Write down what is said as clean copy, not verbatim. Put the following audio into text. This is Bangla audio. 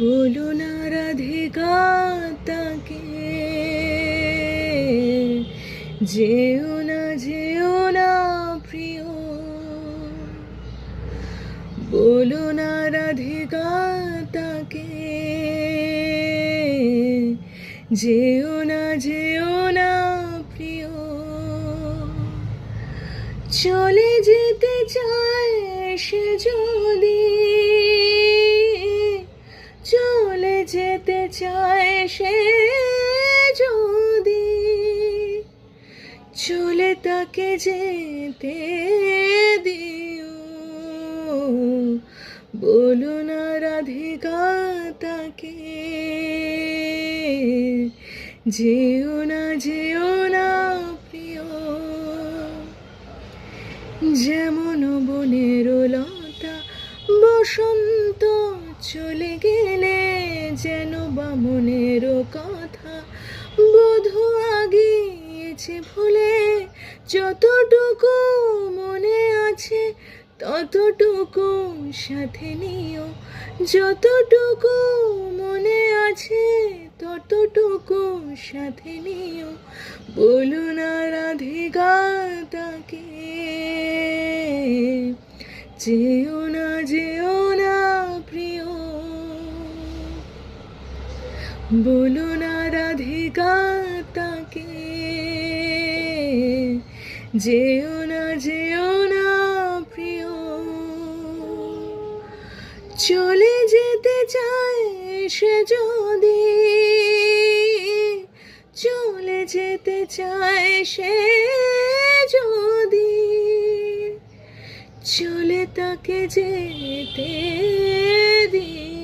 বলো না রাধিকা তাকে, যেও না প্রিয়। বলো না রাধিকা তাকে, যেও না প্রিয়। চলে যেতে চায় সে যদি, চলে যেতে চায় সে যদি, চলে তাকে যেতে দিও। বলো না রাধিকা তাকে, যেও না প্রিয়। যেমন বনের লতা বসন্ত চলে গেলে, যেন বামনের কথা বধূ আগিয়েছে ভুলে। যতটুকু মনে আছে ততটুকু সাথে নিও, যতটুকু মনে আছে ততটুকু সাথে নিও। বলো না রাধিকা তাকে, যেও না প্রিয়। বলো না রাধিকা তাকে, যেও না প্রিয়। চলে যেতে চায় সে যদি, চলে যেতে চায় সে যদি, চলে তাকে যেতে দিও।